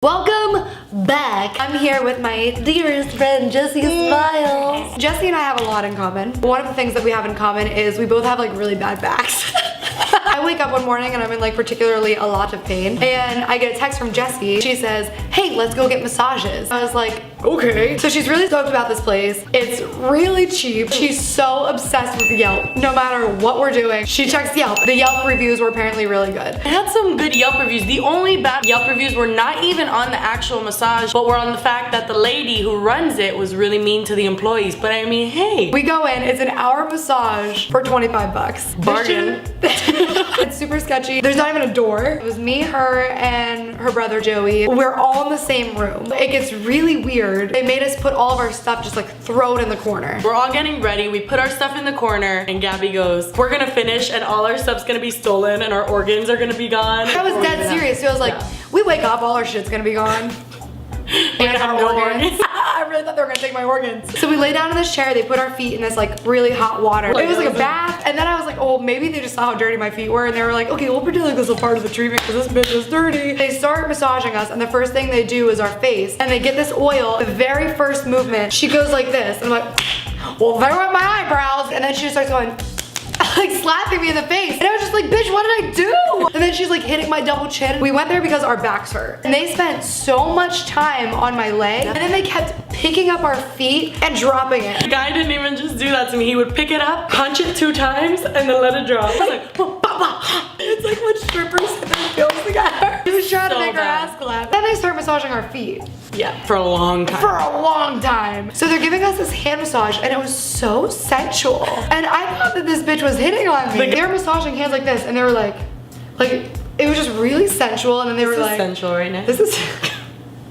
Welcome back. I'm here with my dearest friend, Jessi Smiles. Jessi and I have a lot in common. One of the things that we have in common is we both have like really bad backs. I wake up one morning and I'm in like particularly a lot of pain, and I get a text from Jessi. She says, hey, let's go get massages. I was like, okay. So she's really stoked about this place. It's really cheap. She's so obsessed with Yelp. No matter what we're doing, she checks Yelp. The Yelp reviews were apparently really good. I had some good Yelp reviews. The only bad Yelp reviews were not even on the actual massage, but were on the fact that the lady who runs it was really mean to the employees. But I mean, hey. We go in, it's an hour massage for 25 bucks. Bargain. It's super sketchy. There's not even a door. It was me, her, and her brother Joey. We're all in the same room. It gets really weird. They made us put all of our stuff, just like throw it in the corner. We're all getting ready. We put our stuff in the corner and Gabby goes, we're gonna finish and all our stuff's gonna be stolen and our organs are gonna be gone. I was dead serious. So I was like, we wake up, all our shit's gonna be gone. We're gonna have no organs. I really thought they were gonna take my organs. So we lay down in this chair, they put our feet in this like really hot water. It was like a bath, and then I was like, oh, maybe they just saw how dirty my feet were, and they were like, okay, we'll pretend like this is part of the treatment because this bitch is dirty. They start massaging us, and the first thing they do is our face, and they get this oil. The very first movement, she goes like this, and I'm like, well, there went my eyebrows, and then she just starts going, like slapping me in the face. And I was just like, bitch, what did I do? And then she's like hitting my double chin. We went there because our backs hurt. And they spent so much time on my leg. And then they kept picking up our feet and dropping it. The guy didn't even just do that to me. He would pick it up, punch it 2 times, and then let it drop. I was like, bah, bah, bah. It's like when strippers hit their heels together. He was trying to So make her bad. ass clap. Then they start massaging our feet. Yeah, for a long time. For a long time. So they're giving us this hand massage, and it was so sensual. And I thought that this bitch was hitting on me. They were massaging hands like this, and they were like, it was just really sensual, and then they were like, sensual right now. this is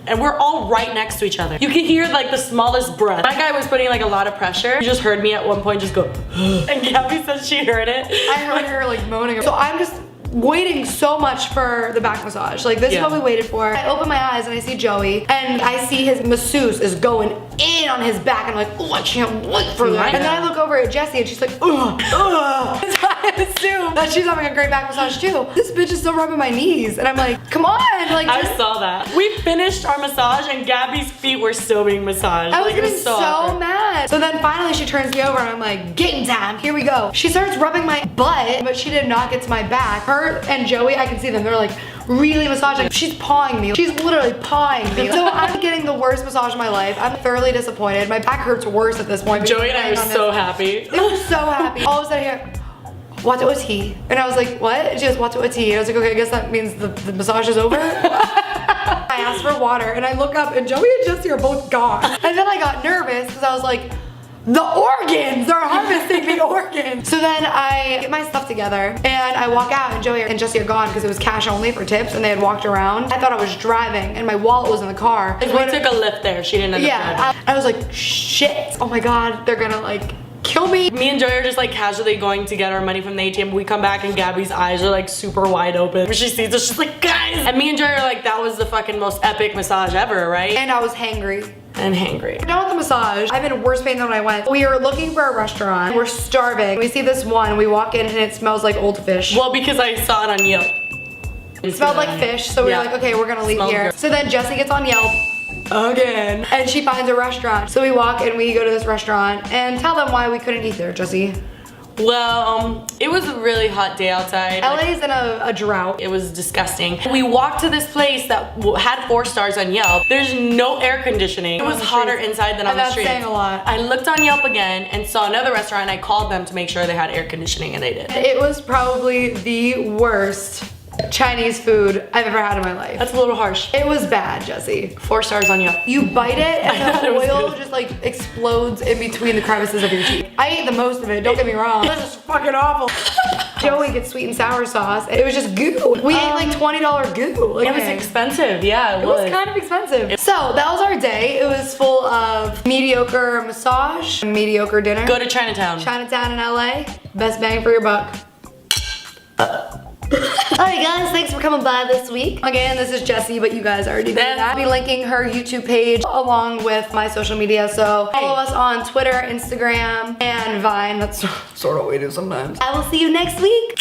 And we're all right next to each other. You can hear like the smallest breath. My guy was putting like a lot of pressure. He just heard me at one point just go, and Gabby says she heard it. I heard her like moaning. So I'm just waiting so much for the back massage. Like this is what we waited for. I open my eyes and I see Joey, and I see his masseuse is going in on his back. I'm like, oh, I can't wait for that. And then I look over at Jessi and she's like, ugh, ugh. So I assume that she's having a great back massage too. This bitch is still rubbing my knees, and I'm like, come on, like. I saw that. We finished our massage and Gabby's feet were still being massaged. I was like, getting so mad. So then finally she turns me over and I'm like, game time, here we go. She starts rubbing my butt, but she did not get to my back. Her and Joey, I can see them, they're like really massaging. She's pawing me. She's literally pawing me. So I'm getting the worst massage of my life. I'm thoroughly disappointed. My back hurts worse at this point. Joey and I were so happy. They were so happy. All of a sudden here, what was he? And I was like, what? And she goes, what was he? I was like, okay, I guess that means the massage is over. I asked for water and I look up and Joey and Jessi are both gone. And then I got nervous because I was like, the organs! They're harvesting the organs! So then I get my stuff together and I walk out and Joey and Jessi are gone because it was cash only for tips and they had walked around. I thought I was driving and my wallet was in the car. We took a lift there. She didn't end up driving. I was like, shit. Oh my God, they're gonna like kill me. Me and Joey are just like casually going to get our money from the ATM. We come back and Gabby's eyes are like super wide open. When she sees us, she's like, guys! And me and Joey are like, that was the fucking most epic massage ever, right? And I was hangry. And hangry. We're done with the massage. I'm in worse pain than when I went. We were looking for a restaurant. We're starving. We see this one. We walk in and it smells like old fish. Well, because I saw it on Yelp. It smelled like fish, so we were like, okay, we're gonna leave here. So then Jessi gets on Yelp again, and she finds a restaurant. So we walk and we go to this restaurant and tell them why we couldn't eat there, Jessi. Well, it was a really hot day outside. LA's in a drought. It was disgusting. We walked to this place that had 4 stars on Yelp. There's no air conditioning. It was hotter inside than on the street. That's saying a lot. I looked on Yelp again and saw another restaurant and I called them to make sure they had air conditioning and they did. It was probably the worst Chinese food I've ever had in my life. That's a little harsh. It was bad, Jessi. 4 stars on Yelp. You bite it and the It was oil good. just like explodes in between the crevices of your teeth. I ate the most of it, don't get me wrong. This is fucking awful. Joey gets sweet and sour sauce. It was just goo. We ate like $20 goo. Like, It was expensive, yeah, it was kind of expensive. So that was our day. It was full of mediocre massage, mediocre dinner. Go to Chinatown. Chinatown in LA. Best bang for your buck. Alright guys, thanks for coming by this week. Again, this is Jessi, but you guys already know that. I'll be linking her YouTube page along with my social media, so follow us on Twitter, Instagram, and Vine. That's sort of what we do sometimes. I will see you next week.